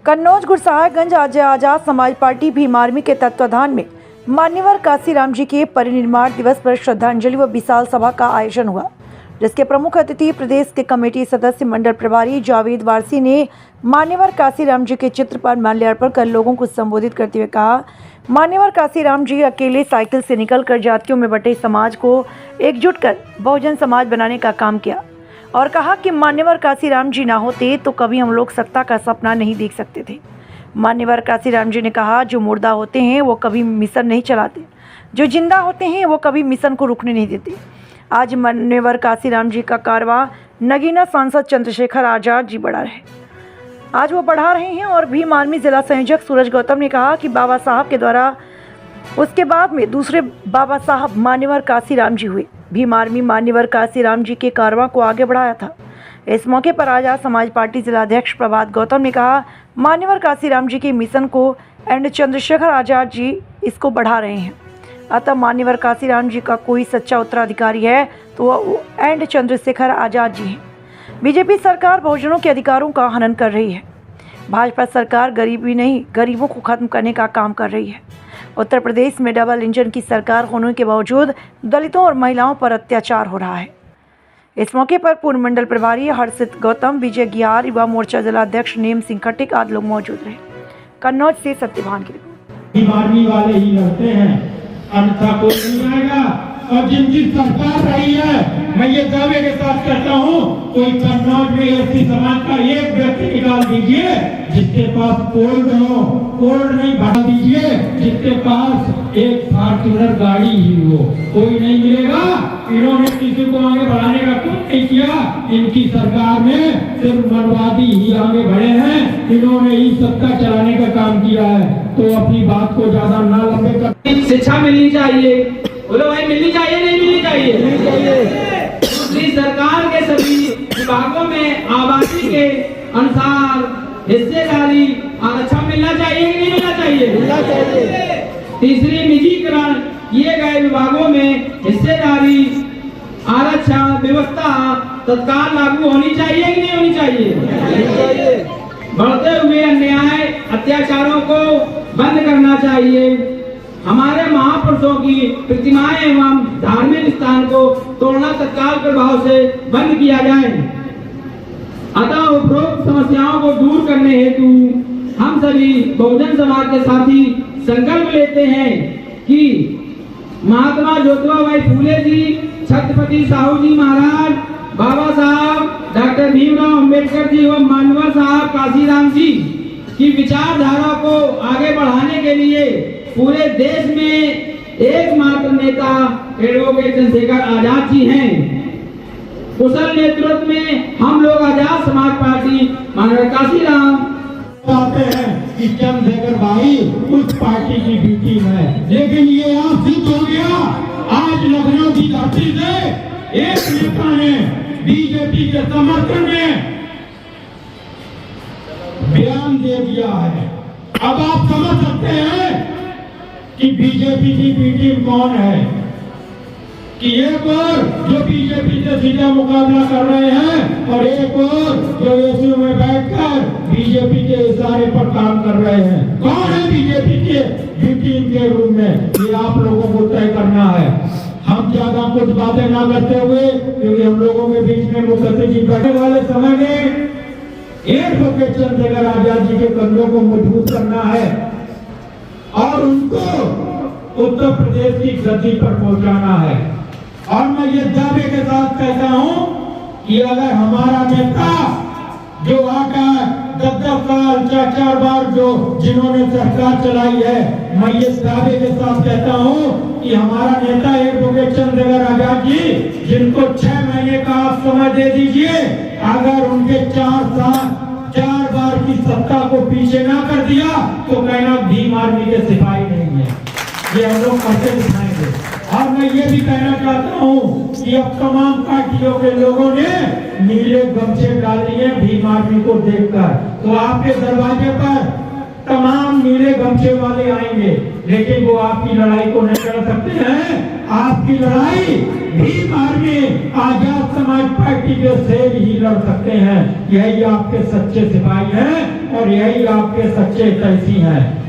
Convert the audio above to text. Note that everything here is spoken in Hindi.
कन्नौज गुरसाहिबगंज आजाद समाज पार्टी भीम आर्मी के तत्वाधान में मान्यवर काशीराम जी के परिनिर्वाण दिवस पर श्रद्धांजलि व विशाल सभा का आयोजन हुआ, जिसके प्रमुख अतिथि प्रदेश के कमेटी सदस्य मंडल प्रभारी जावेद वारसी ने मान्यवर काशीराम जी के चित्र पर माल्यार्पण कर लोगों को संबोधित करते हुए कहा, मान्यवर काशीराम जी अकेले साइकिल से निकलकर जातियों में बटे समाज को एकजुट कर बहुजन समाज बनाने का काम किया और कहा कि मान्यवर काशीराम जी ना होते तो कभी हम लोग सत्ता का सपना नहीं देख सकते थे। मान्यवर काशीराम जी ने कहा, जो मुर्दा होते हैं वो कभी मिशन नहीं चलाते, जो जिंदा होते हैं वो कभी मिशन को रुकने नहीं देते। आज मान्यवर काशीराम जी का कारवां नगीना सांसद चंद्रशेखर आजाद जी आज वो बढ़ा रहे हैं और भीम आर्मी जिला संयोजक सूरज गौतम ने कहा कि बाबा साहब के द्वारा उसके बाद में दूसरे बाबा साहब मान्यवर काशीराम जी हुए। भीम आर्मी मान्यवर काशीराम जी के कारवां को आगे बढ़ाया था। इस मौके पर आजाद समाज पार्टी जिलाध्यक्ष प्रभात गौतम ने कहा, मान्यवर काशीराम जी के मिशन को एंड चंद्रशेखर आजाद जी इसको बढ़ा रहे हैं। अतः मान्यवर काशीराम जी का कोई सच्चा उत्तराधिकारी है तो वह एंड चंद्रशेखर आजाद जी हैं। बीजेपी सरकार बहुजनों के अधिकारों का हनन कर रही है। भाजपा सरकार गरीबी नहीं, गरीबों को खत्म करने का काम कर रही है। उत्तर प्रदेश में डबल इंजन की सरकार होने के बावजूद दलितों और महिलाओं पर अत्याचार हो रहा है। इस मौके पर पूर्व मंडल प्रभारी हर्षित गौतम, विजय गियार, युवा मोर्चा जिलाध्यक्ष नेम सिंह खट्टिक आदि लोग मौजूद रहे। कन्नौज से सत्यभान की रिपोर्ट। आर्मी वाले ही लड़ते हैं, अन्यथा कोई नहीं आएगा। और जिनकी सरकार रही है, मैं ये दावे के साथ कहता हूँ, कोई कन्नौज में ऐसी समाज का एक व्यक्ति निकाल दीजिए जिसके पास कोल्ड हो, कोल्ड नहीं बढ़ा दीजिए जिसके पास एक फॉर्च्यूनर गाड़ी ही हो, कोई नहीं मिलेगा। इन्होंने किसी को आगे बढ़ाने का कुछ नहीं किया। इनकी सरकार में सिर्फ मनवादी ही आगे बढ़े हैं। इन्होंने ही सत्ता चलाने का काम किया है। तो अपनी बात को ज्यादा ना लंबे कर। शिक्षा मिलनी चाहिए, बोलो भाई, मिलनी चाहिए नहीं मिलनी चाहिए? मिलनी चाहिए। दूसरी सरकार के सभी विभागों में आबादी के अनुसार हिस्सेदारी आरक्षण मिलना चाहिए कि नहीं मिलना चाहिए? मिलना चाहिए। तीसरी, निजीकरण किए गए विभागों में हिस्सेदारी आरक्षण व्यवस्था तत्काल लागू होनी चाहिए कि नहीं होनी चाहिए? नहीं चाहिए। बढ़ते हुए अन्याय अत्याचारों को बंद करना चाहिए। हमारे महापुरुषों की प्रतिमाएं एवं धार्मिक स्थान को तोड़ना तत्काल प्रभाव से बंद किया जाए। अतः उपरोक्त समस्याओं को दूर करने हेतु हम सभी बहुजन समाज के साथी संकल्प लेते हैं कि महात्मा ज्योतिबा भाई फूले जी, छत्रपति साहू जी महाराज, बाबा साहब डॉक्टर भीमराव अंबेडकर जी एवं मान्यवर साहब काशीराम जी की विचारधारा को आगे बढ़ाने के लिए पूरे देश में एकमात्र नेता एडवोकेट चंद्रशेखर आजाद जी हैं। कुशल नेतृत्व में हम लोग आजाद समाज पार्टी माननीय काशीराम चाहते हैं कि चंद्रशेखर भाई उस पार्टी की ड्यूटी है, लेकिन ये आप सिद्ध हो गया। आज लखनऊ की धरती से एक नेता ने बीजेपी के समर्थन में बयान दे दिया है। अब आप समझ सकते हैं कि बीजेपी की बी टीम कौन है, कि एक और जो बीजेपी से सीधा मुकाबला कर रहे हैं और एक और जो एसी में बैठकर बीजेपी के इशारे पर काम कर रहे हैं। कौन है बीजेपी के बी टीम के रूप में, ये आप लोगों को तय करना है। हम ज्यादा कुछ बातें ना करते हुए, क्योंकि हम लोगों के बीच में मुख्य जी बैठने वाले समय में एडवोकेट चंद्रशेखर आजाद जी के कंधों को मजबूत करना है और उनको उत्तर प्रदेश की गद्दी पर पहुंचाना है। और मैं ये दावे के साथ कहता हूं कि अगर हमारा नेता जो आकर 10-10 साल 4-4 बार जो जिन्होंने सरकार चलाई है, मैं ये दावे के साथ कहता हूं कि हमारा नेता एडवोकेट चंद्रशेखर आजाद जी, जिनको 6 महीने का आप समय दे दीजिए, अगर उनके 4 बार की सत्ता को पीछे ना कर दिया तो कहना भीम आर्मी के सिपाही नहीं है। ये हम लोग कैसे दिखाएंगे? और मैं ये भी कहना चाहता हूँ कि अब तमाम पार्टियों के लोगों ने नीले गमछे डाल दिए भीम आर्मी को देखकर, तो आपके दरवाजे पर तमाम नीले गमछे वाले आएंगे। लेकिन वो आपकी लड़ाई को नहीं लड़ सकते हैं। आपकी लड़ाई भीम आर्मी आजाद समाज पार्टी के शेर ही लड़ सकते हैं। यही आपके सच्चे सिपाही हैं और यही आपके सच्चे कैसी हैं।